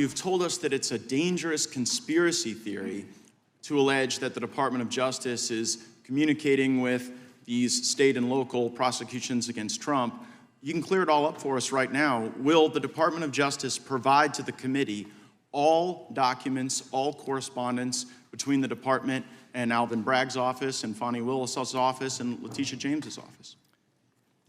you've told us that it's a dangerous conspiracy theory to allege that the Department of Justice is communicating with these state and local prosecutions against Trump. You can clear it all up for us right now. Will the Department of Justice provide to the committee all documents, all correspondence between the department and Alvin Bragg's office and Fani Willis's office and Letitia James's office?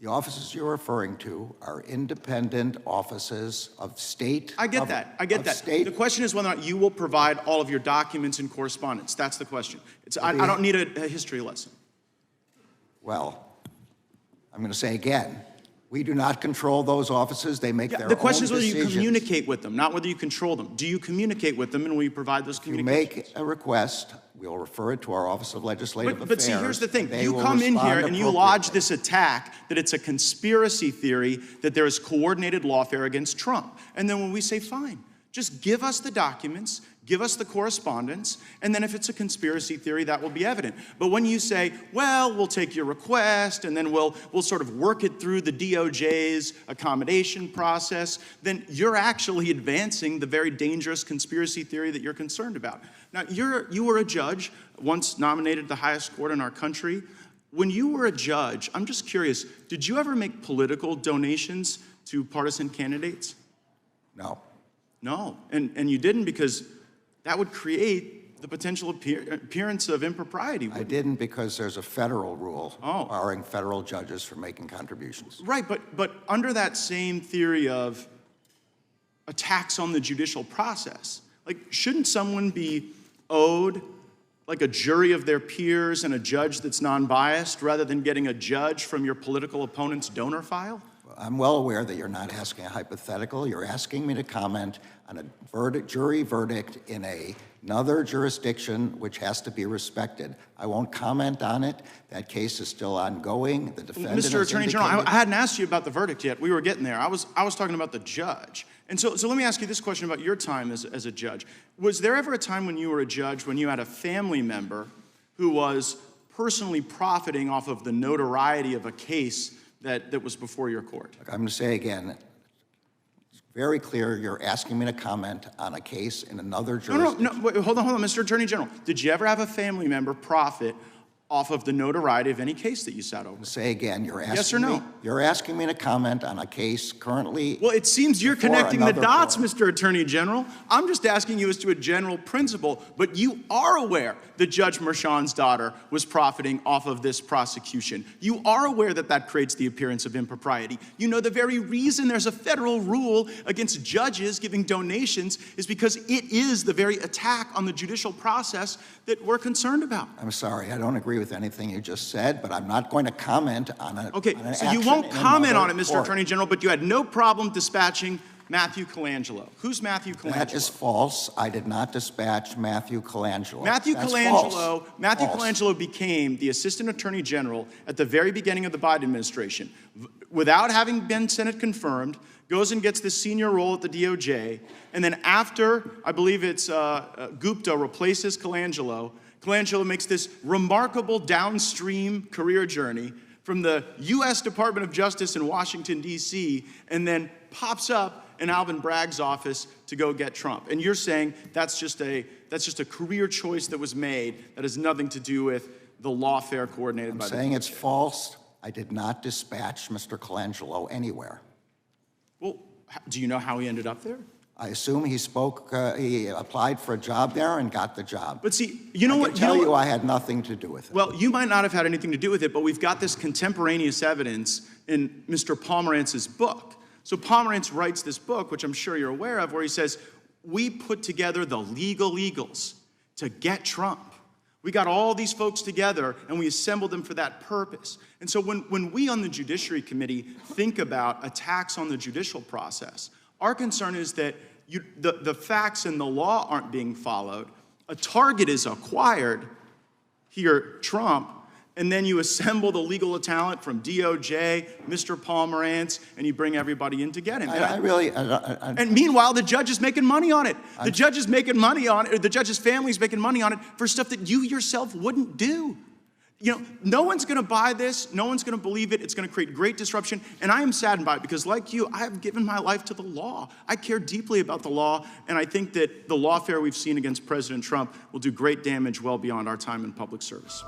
The offices you're referring to are independent offices of state. I get that. I get that. State. The question is whether or not you will provide all of your documents and correspondence. That's the question. I don't need a history lesson. Well, I'm going to say again, we do not control those offices. They make their own decisions. The question is whether you communicate with them, not whether you control them. Do you communicate with them, and will you provide those communications? If you make a request, we'll refer it to our Office of Legislative Affairs. But see, here's the thing. You come in here and you lodge this attack that it's a conspiracy theory, that there is coordinated lawfare against Trump. And then when we say, fine, just give us the documents, give us the correspondence, and then if it's a conspiracy theory, that will be evident. But when you say, well, we'll take your request, and then we'll sort of work it through the DOJ's accommodation process, then you're actually advancing the very dangerous conspiracy theory that you're concerned about. Now, you were a judge, once nominated to the highest court in our country. When you were a judge, I'm just curious, did you ever make political donations to partisan candidates? No. No, and you didn't because that would create the potential appearance of impropriety. I didn't because there's a federal rule barring federal judges from making contributions. Right, but under that same theory of attacks on the judicial process, like, shouldn't someone be owed like a jury of their peers and a judge that's non-biased rather than getting a judge from your political opponent's donor file? I'm well aware that you're not asking a hypothetical. You're asking me to comment on a jury verdict in another jurisdiction which has to be respected. I won't comment on it. That case is still ongoing. The defendant Mr. Attorney General, I hadn't asked you about the verdict yet. We were getting there. I was talking about the judge. And so let me ask you this question about your time as a judge. Was there ever a time when you were a judge when you had a family member who was personally profiting off of the notoriety of a case that was before your court? Look, I'm going to say again, it's very clear you're asking me to comment on a case in another jurisdiction. No, wait, hold on, Mr. Attorney General. Did you ever have a family member profit off of the notoriety of any case that you sat over? Say again, you're asking yes or no? You're asking me to comment on a case currently. Well, it seems you're connecting the dots, Mr. Attorney General. I'm just asking you as to a general principle, but you are aware that Judge Merchan's daughter was profiting off of this prosecution. You are aware that that creates the appearance of impropriety. You know the very reason there's a federal rule against judges giving donations is because it is the very attack on the judicial process that we're concerned about. I'm sorry, I don't agree with anything you just said, but I'm not going to comment on it. Okay, so you won't comment on it, Mr. Attorney General, but you had no problem dispatching Matthew Colangelo. Who's Matthew Colangelo? That is false. I did not dispatch Matthew Colangelo. Matthew Colangelo became the Assistant Attorney General at the very beginning of the Biden administration. Without having been Senate confirmed, goes and gets this senior role at the DOJ, and then after, I believe it's Gupta replaces Colangelo, Colangelo makes this remarkable downstream career journey from the U.S. Department of Justice in Washington, D.C., and then pops up in Alvin Bragg's office to go get Trump. And you're saying that's just a career choice that was made that has nothing to do with the lawfare coordinated by the DOJ. I'm saying it's false. I did not dispatch Mr. Colangelo anywhere. Well, do you know how he ended up there? I assume he applied for a job there and got the job. But see, you know what? I can tell you I had nothing to do with it. Well, you might not have had anything to do with it, but we've got this contemporaneous evidence in Mr. Pomerantz's book. So Pomerantz writes this book, which I'm sure you're aware of, where he says, we put together the legal eagles to get Trump. We got all these folks together, and we assembled them for that purpose. And so when we on the Judiciary Committee think about attacks on the judicial process, our concern is that the facts and the law aren't being followed. A target is acquired, here, Trump, and then you assemble the legal talent from DOJ, Mr. Pomerantz, and you bring everybody in to get him. And meanwhile, the judge is making money on it. The judge is making money on it, or the judge's family is making money on it for stuff that you yourself wouldn't do. You know, no one's gonna buy this, no one's gonna believe it, it's gonna create great disruption, and I am saddened by it because like you, I have given my life to the law. I care deeply about the law, and I think that the lawfare we've seen against President Trump will do great damage well beyond our time in public service.